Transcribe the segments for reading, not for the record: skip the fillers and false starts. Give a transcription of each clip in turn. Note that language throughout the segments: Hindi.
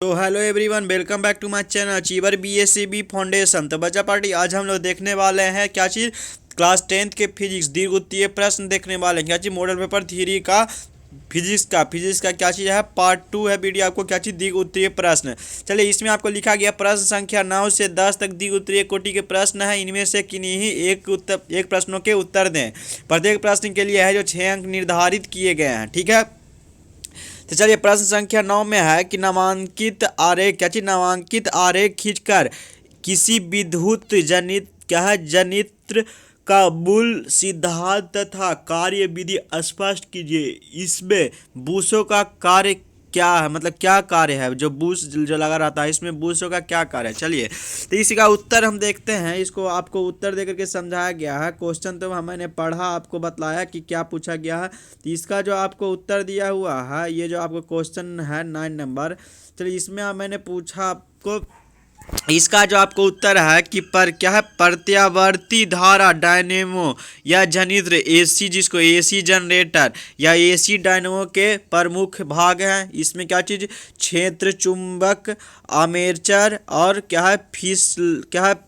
तो hello everyone, welcome back to my channel achiever BSCB foundation. तो बच्चा पार्टी, आज हम लोग देखने वाले हैं क्या चीज़, क्लास 10th के फिजिक्स दीर्घवृत्तीय प्रश्न देखने वाले हैं। क्या चीज़, मॉडल पेपर थ्री का फिजिक्स का क्या चीज़ है, पार्ट 2 है वीडियो। आपको क्या चीज़, द्विगुत्रीय प्रश्न। चलिए, इसमें आपको लिखा गया प्रश्न संख्या 9 से 10 तक द्विगुत्रीय कोटि के प्रश्न है। इनमें से किन्हीं ही एक प्रश्नों के उत्तर दें। प्रत्येक प्रश्न के लिए है जो 6 अंक निर्धारित किए गए हैं। ठीक है, तो चलिए, प्रश्न संख्या 9 में है कि नामांकित आरेख, क्या चीज, नामांकित आरेख खींचकर किसी विद्युत जनित क्या है जनित्र का मूल सिद्धांत तथा कार्य विधि स्पष्ट कीजिए। इसमें बूसों का कार्य क्या है, मतलब क्या कार्य है, जो बूस जो लगा रहता है इसमें बूसों का क्या कार्य है। चलिए, तो इसका उत्तर हम देखते हैं। इसको आपको उत्तर देकर के समझाया गया है। क्वेश्चन तो मैंने पढ़ा, आपको बतलाया कि क्या पूछा गया है। तो इसका जो आपको उत्तर दिया हुआ है, ये जो आपको क्वेश्चन है 9 नंबर, चलिए इसमें मैंने पूछा आपको, इसका जो आपको उत्तर है कि पर क्या है, प्रत्यावर्ती धारा डायनेमो या जनित्र एसी, जिसको एसी जनरेटर या एसी डायनेमो के प्रमुख भाग हैं। इसमें क्या चीज़, क्षेत्र, चुंबक, आर्मेचर और क्या है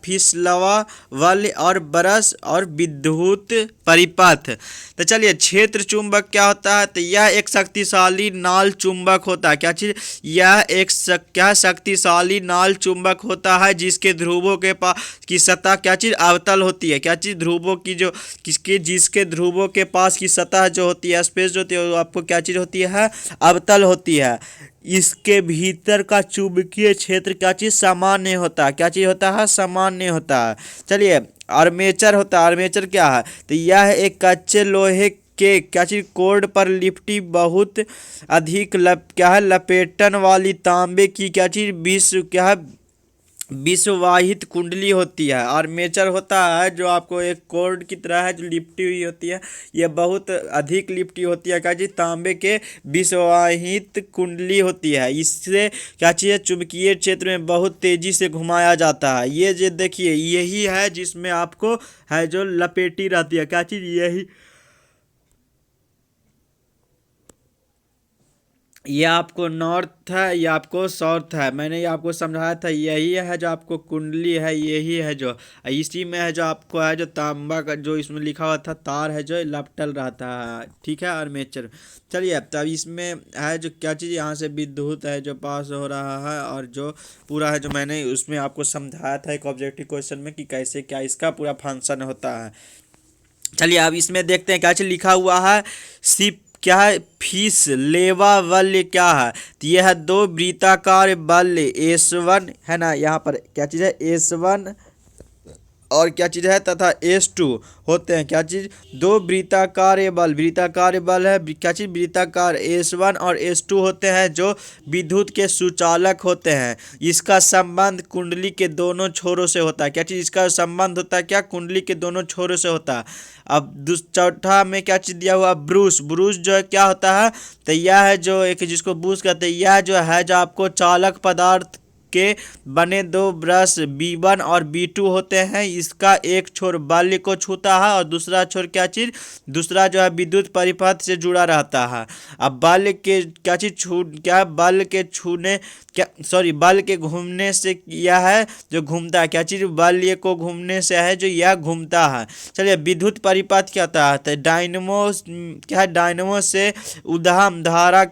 फिसलवा वल और ब्रश और विद्युत परिपथ। तो चलिए, क्षेत्र चुंबक क्या होता है, तो यह एक शक्तिशाली नाल चुंबक होता है। क्या चीज़, यह एक क्या शक्तिशाली नाल चुंबक होता है जिसके ध्रुवों के पास की सतह क्या चीज़, अवतल होती है। क्या चीज़, ध्रुवों की जो जिसके ध्रुवों के पास की सतह जो होती है, स्पेस जो होती है, वो आपको क्या चीज़ होती है, अवतल होती है। इसके भीतर का चुंबकीय क्षेत्र क्या चीज़, सामान्य होता है। क्या चीज़ होता है, सामान्य होता है। चलिए, आर्मेचर होता है। आर्मेचर क्या है, तो यह एक कच्चे लोहे के क्या चीज कोर्ड पर लिपटी बहुत अधिक क्या है लपेटन वाली तांबे की क्या चीज विषवाहित कुंडली होती है। आर्मेचर होता है जो आपको एक कोर्ड की तरह है, जो लिपटी हुई होती है। यह बहुत अधिक लिपटी होती है, क्या चीज, तांबे के विषवाहित कुंडली होती है। इससे क्या चीज, चुंबकीय क्षेत्र में बहुत तेजी से घुमाया जाता है। ये जो देखिए, यही है जिसमें आपको है जो लपेटी रहती है। क्या चीज, यही ये आपको नॉर्थ है, ये आपको साउथ है। मैंने ये आपको समझाया था, यही है जो आपको कुंडली है, यही है जो इसी में है जो आपको है जो तांबा का जो इसमें लिखा हुआ था तार है जो लपटल रहता है। ठीक है, आर्मेचर। चलिए, अब तब इसमें है जो क्या चीज़, यहाँ से विद्युत है जो पास हो रहा है, और जो पूरा है जो मैंने उसमें आपको समझाया था एक ऑब्जेक्टिव क्वेश्चन में कि कैसे क्या इसका पूरा फंक्शन होता है। चलिए, अब इसमें देखते हैं क्या चीज़ लिखा हुआ है। सिप क्या है, फीस लेवा बल्य क्या है, तो यह है दो वृत्ताकार बल्य S1 है ना, यहाँ पर क्या चीज़ है, S1 और क्या चीज़ है तथा S2 होते हैं। क्या चीज़, दो वृत्ताकार बल है। क्या चीज़, वृत्ताकार S1 और S2 होते हैं जो विद्युत के सुचालक होते हैं। इसका संबंध कुंडली के दोनों छोरों से होता है। क्या चीज़, इसका संबंध होता है क्या, कुंडली के दोनों छोरों से होता है। अब चौथा में क्या चीज़ दिया हुआ, ब्रूस। ब्रूस जो है क्या होता है, तो यह है जो एक जिसको ब्रूस कहते हैं, यह जो है जो आपको चालक पदार्थ के बने दो ब्रश B1 और B2 होते हैं। इसका एक छोर बाल्य को छूता है और दूसरा छोर क्या चीज, दूसरा जो है विद्युत परिपथ से जुड़ा रहता है। अब बाल्य के क्या चीज क्या बाल्य के छूने क्या सॉरी बाल्य के घूमने से यह है जो घूमता है। क्या चीज, बाल्य को घूमने से है जो यह घूमता है। चलिए, विद्युत परिपथ क्या होता है, तो डायनमो क्या है, डायनमो से उद्दाम धारा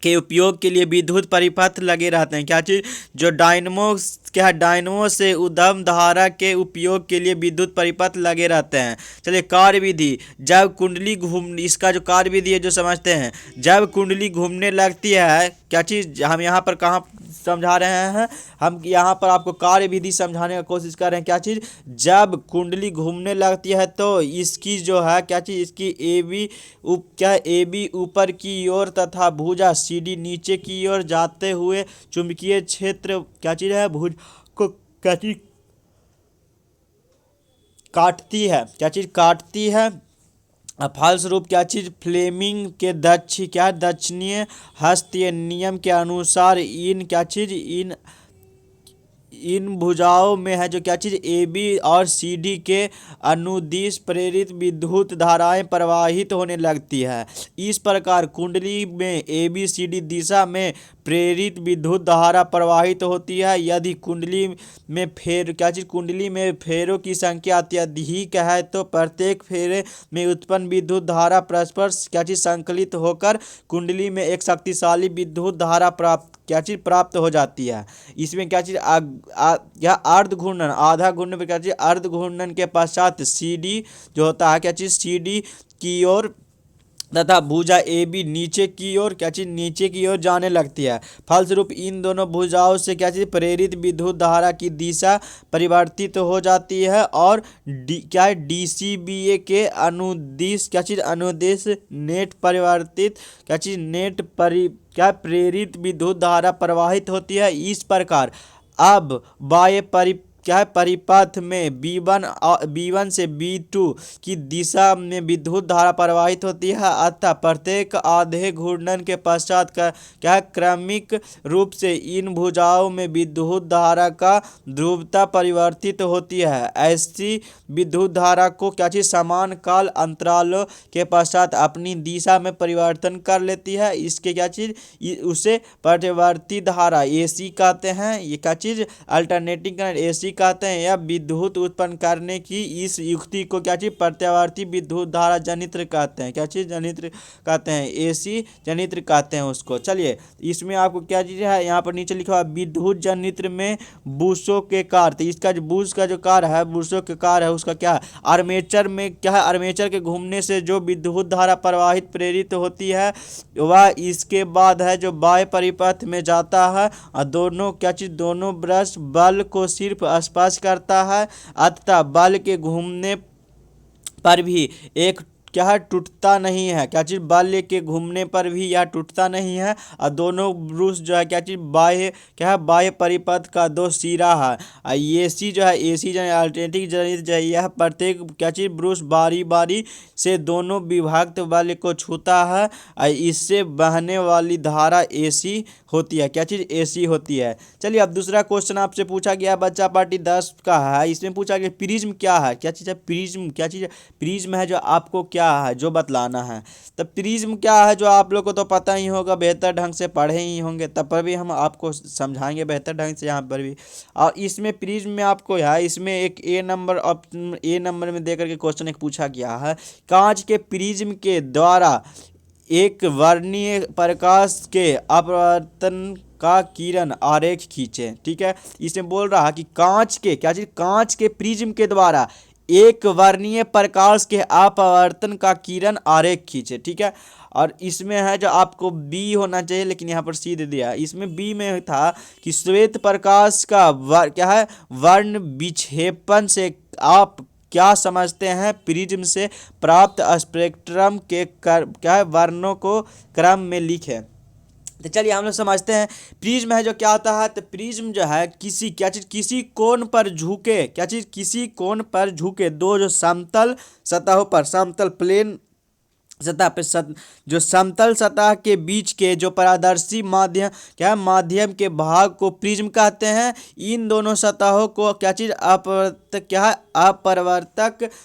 के उपयोग के लिए विद्युत परिपथ लगे रहते हैं। क्या चीज, जो डायनमो क्या है, डायनमो से उद्दम धारा के उपयोग के लिए विद्युत परिपथ लगे रहते हैं। चलिए, कार्य विधि, जब कुंडली घूम इसका जो कार्य विधि है जो समझते हैं, जब कुंडली घूमने लगती है, क्या चीज, हम यहाँ पर कहाँ समझा रहे हैं, हम यहाँ पर आपको कार्य विधि समझाने का कोशिश कर रहे हैं। क्या चीज, जब कुंडली घूमने लगती है तो इसकी जो है क्या चीज, इसकी ए बी ऊपर की ओर तथा भुजा CD नीचे की ओर जाते हुए चुंबकीय क्षेत्र क्या चीज है, भुज को क्या चीज काटती है। क्या चीज, काटती है। फलस्वरूप क्या चीज, फ्लेमिंग के दक्षिणीय हस्तीय नियम के अनुसार इन क्या चीज, इन इन भुजाओं में है जो क्या चीज ए बी और सी डी के अनुदिश प्रेरित विद्युत धाराएं प्रवाहित होने लगती है। इस प्रकार कुंडली में ए बी सी डी दिशा में प्रेरित विद्युत धारा प्रवाहित होती है। यदि कुंडली में फेरों की संख्या अत्यधिक है तो प्रत्येक फेरे में उत्पन्न विद्युत धारा परस्पर क्या चीज संकलित होकर कुंडली में एक शक्तिशाली विद्युत धारा प्राप्त हो जाती है। इसमें क्या चीज यह अर्ध घूर्णन आधा घूर्णन पर क्या चीज अर्ध घूर्णन के पश्चात सी डी जो होता है क्या चीज सी डी की ओर तथा भुजा ए बी नीचे की ओर क्या चीज नीचे की ओर जाने लगती है। फलस्वरूप इन दोनों भुजाओं से क्या चीज प्रेरित विद्युत धारा की दिशा परिवर्तित हो जाती है और डीसीबीए के अनुदिश क्या चीज अनुदिश नेट परिवर्तित क्या चीज प्रेरित विद्युत धारा प्रवाहित होती है। इस प्रकार अब बाह्य परिपथ में B1 से B2 की दिशा में विद्युत धारा प्रवाहित होती है। अतः प्रत्येक आधे घूर्णन के पश्चात क्रमिक रूप से इन भुजाओं में विद्युत धारा का ध्रुवता परिवर्तित होती है। ऐसी विद्युत धारा को क्या चीज समान काल अंतरालों के पश्चात अपनी दिशा में परिवर्तन कर लेती है। इसके क्या चीज उसे प्रतिवर्ती धारा AC कहते हैं। ये क्या चीज अल्टरनेटिंग करंट AC कहते हैं। या विद्युत उत्पन्न करने की इस युक्ति को क्या चीज प्रत्यावर्ती विद्युत धारा जनित्र कहते हैं। क्या चीज जनित्र कहते हैं AC जनित्र कहते हैं उसको। चलिए इसमें आपको क्या चीज है यहाँ पर नीचे लिखा हुआ विद्युत जनित्र में बुशों के कार्य। तो इसका जो बुश का जो कार्य है बुशों के कार्य है उसका क्या है आर्मेचर में क्या है आर्मेचर के घूमने से जो विद्युत धारा प्रवाहित प्रेरित होती है वह इसके बाद है जो बाह्य परिपथ में जाता है और दोनों क्या चीज दोनों ब्रश बल को सिर्फ स्पर्श करता है। अतः बल के घूमने पर भी एक क्या है टूटता नहीं है। क्या चीज बल के घूमने पर भी यह टूटता नहीं है और दोनों ब्रुश जो है क्या चीज बाह्य परिपथ का दो सिरा है। AC जो है AC जो है अल्टरनेटिंग जनित्र जो है यह प्रत्येक क्या चीज ब्रुश बारी बारी से दोनों विभक्त बल को छूता है और इससे बहने वाली धारा AC होती है। क्या चीज AC होती है। चलिए अब दूसरा क्वेश्चन आपसे पूछा गया बच्चा पार्टी 10 का है। इसमें पूछा गया प्रिज्म क्या है। क्या चीज है प्रिज्म क्या चीज है प्रिज्म है जो आपको क्या है जो बतलाना है। तो प्रिज्म क्या है जो आप लोग को तो पता ही होगा बेहतर ढंग से पढ़े ही होंगे तब पर भी हम आपको समझाएंगे बेहतर ढंग से यहाँ पर भी। और इसमें प्रिज्म में आपको है इसमें एक ए नंबर में देकर के क्वेश्चन एक पूछा गया है कांच के प्रिज्म के द्वारा एक वर्णीय प्रकाश के अपवर्तन का किरण आरेख खींचे। ठीक है इसमें बोल रहा कि कांच के क्या चीज कांच के प्रिज्म के द्वारा एक वर्णीय प्रकाश के अपवर्तन का किरण आरेख खींचे। ठीक है और इसमें है जो आपको B होना चाहिए लेकिन यहाँ पर C दे दिया। इसमें B में था कि श्वेत प्रकाश का क्या है वर्ण विक्षेपण से आप क्या समझते हैं प्रिज्म से प्राप्त स्पेक्ट्रम के क्या है वर्णों को क्रम में लिखें। तो चलिए हम लोग समझते हैं प्रिज्म है जो क्या होता है। तो प्रिज्म जो है किसी कोण पर झुके क्या चीज किसी कोण पर झुके दो जो समतल सतहों पर समतल प्लेन सतह पे जो समतल सतह के बीच के जो पारदर्शी माध्यम के भाग को प्रिज्म कहते हैं। इन दोनों सतहों को क्या चीज अपवर्तक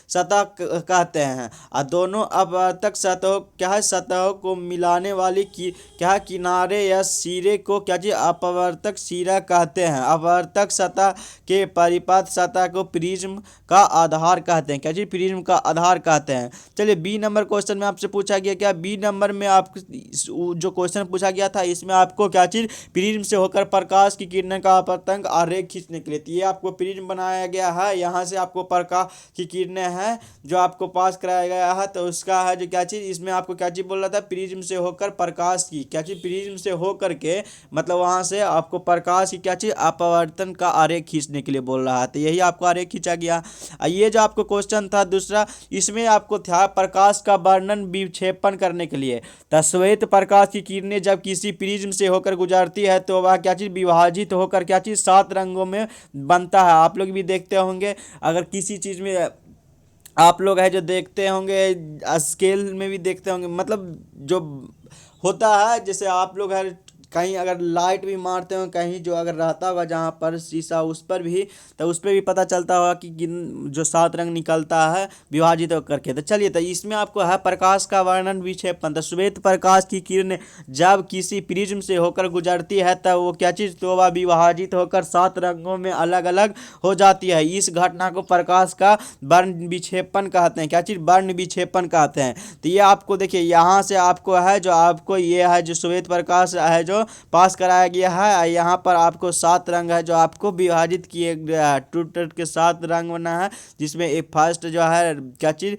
सतह कहते हैं और दोनों अपवर्तक सतहों को मिलाने वाली किनारे या सिरे को क्या चीज अपवर्तक सिरा कहते हैं। अपवर्तक सतह के परिपथ सतह को प्रिज्म का आधार कहते हैं। क्या चीज प्रिज्म का आधार कहते हैं। चलिए B नंबर क्वेश्चन में आपसे पूछा गया क्या B नंबर में आप जो क्वेश्चन पूछा गया था इसमें आपको क्या चीज प्रिज्म से होकर प्रकाश की किरणें का अपवर्तन आरेख खींचने के लिए। तो ये आपको प्रिज्म बनाया गया है यहाँ से आपको प्रकाश की किरणें हैं जो आपको पास कराया गया है तो उसका है जो क्या चीज इसमें आपको क्या चीज बोल रहा था प्रिज्म से होकर प्रकाश की क्या चीज प्रिज्म से होकर के मतलब वहां से आपको प्रकाश की क्या चीज अपवर्तन का आरेख खींचने के लिए बोल रहा है। तो यही आपको आरेख खींचा गया। ये जो आपको क्वेश्चन था दूसरा इसमें आपको था प्रकाश का वर्णन विक्षेपण करने के लिए। तो श्वेत प्रकाश की किरणें जब किसी प्रिज्म से होकर गुजरती है तो वह क्या चीज विभाजित होकर क्या चीज 7 रंगों में बनता है। आप लोग भी देखते होंगे अगर किसी चीज में आप लोग है जो देखते होंगे स्केल में भी देखते होंगे मतलब जो होता है जैसे आप लोग है कहीं अगर लाइट भी मारते हो कहीं जो अगर रहता होगा जहाँ पर शीशा उस पर भी, तो उस पर भी पता चलता होगा कि जो 7 रंग निकलता है विभाजित होकर के। तो चलिए, तो इसमें आपको है प्रकाश का वर्णन विक्षेपण। तो श्वेत प्रकाश की किरण जब किसी प्रिज्म से होकर गुजरती है तब वो क्या चीज, तो वह विभाजित होकर 7 रंगों में अलग अलग हो जाती है। इस घटना को प्रकाश का वर्ण विक्षेपण कहते हैं। क्या चीज, वर्ण विक्षेपण कहते हैं। तो ये आपको देखिए यहाँ से आपको है जो आपको ये है जो श्वेत प्रकाश है जो पास कराया गया है, यहाँ पर आपको 7 रंग है जो आपको विभाजित किए गया है। टूट के 7 रंग बना है, जिसमें एक फर्स्ट जो है क्या चीज,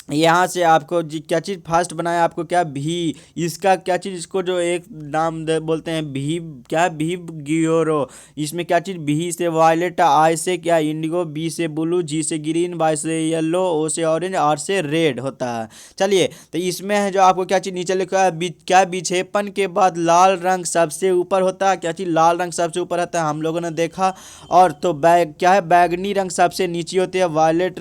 यहाँ से आपको जी क्या चीज़ फास्ट बनाया आपको, क्या भी इसका क्या चीज़, इसको जो एक नाम बोलते हैं भी, क्या भी गियोरो। इसमें क्या चीज़, भी से वायलेट, आई से क्या इंडिगो, बी से ब्लू, जी से ग्रीन, वाई से येलो, ओ से ऑरेंज, आर से रेड होता है। चलिए, तो इसमें है जो आपको क्या चीज़ नीचे लिखा है क्या, विक्षेपण के बाद लाल रंग सबसे ऊपर होता है। क्या चीज़, लाल रंग सबसे ऊपर होता है, हम लोगों ने देखा। और तो क्या है, बैगनी रंग सबसे नीचे होती है, वायलेट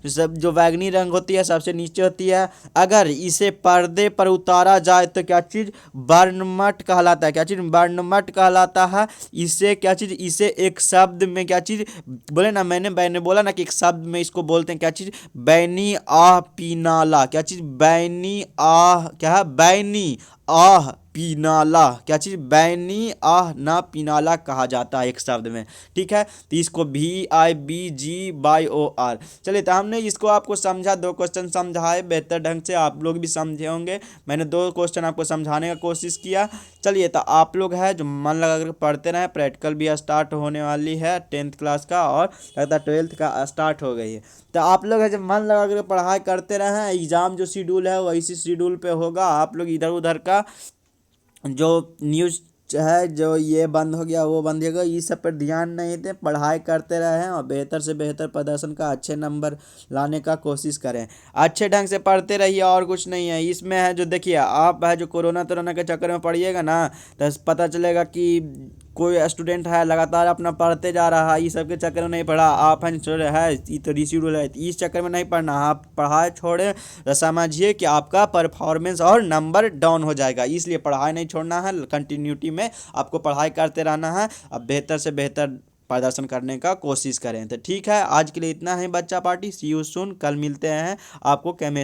सब जो बैगनी रंग होती है सबसे नीचे होती है। अगर इसे पर्दे पर उतारा जाए तो क्या चीज, वर्णमट कहलाता है। क्या चीज, वर्णमट कहलाता है। इसे क्या चीज, इसे एक शब्द में क्या चीज बोले ना, मैंने बोला ना कि एक शब्द में इसको बोलते हैं क्या चीज, बैनी आह पीनाला। क्या चीज, बैनी आह, क्या है, बैनी आह पीनाला। क्या चीज, बैनी आह ना पीनाला कहा जाता है एक शब्द में। ठीक है, तो इसको VIBGYOR। चलिए, तो हमने इसको आपको समझा, 2 क्वेश्चन समझाए बेहतर ढंग से, आप लोग भी समझे होंगे। मैंने 2 क्वेश्चन आपको समझाने का कोशिश किया। चलिए, तो आप लोग है जो मन लगा कर पढ़ते रहे। प्रैक्टिकल भी स्टार्ट होने वाली है 10th क्लास का, और लगता है 12th का स्टार्ट हो गई है। तो आप लोग है जब मन लगा कर पढ़ाई करते रहे, एग्ज़ाम जो शेड्यूल है वैसी शेड्यूल पे होगा। आप लोग इधर उधर का जो न्यूज़ है जो ये बंद हो गया वो बंद हो गया, इस सब पर ध्यान नहीं दें, पढ़ाई करते रहें और बेहतर से बेहतर प्रदर्शन का अच्छे नंबर लाने का कोशिश करें। अच्छे ढंग से पढ़ते रहिए, और कुछ नहीं है इसमें। है जो देखिए, आप है जो कोरोना के चक्कर में पढ़िएगा ना, तो पता चलेगा कि कोई स्टूडेंट है लगातार अपना पढ़ते जा रहा है, इस सब के चक्कर में नहीं पढ़ा। आप है तो रिशेड्यूल है, इस चक्कर में नहीं पढ़ना। आप पढ़ाई छोड़े तो समझिए कि आपका परफॉर्मेंस और नंबर डाउन हो जाएगा। इसलिए पढ़ाई नहीं छोड़ना है, कंटिन्यूटी में आपको पढ़ाई करते रहना है। अब बेहतर से बेहतर प्रदर्शन करने का कोशिश करें। तो ठीक है, आज के लिए इतना ही बच्चा पार्टी। सी यू सून, कल मिलते हैं आपको केमिस्ट्री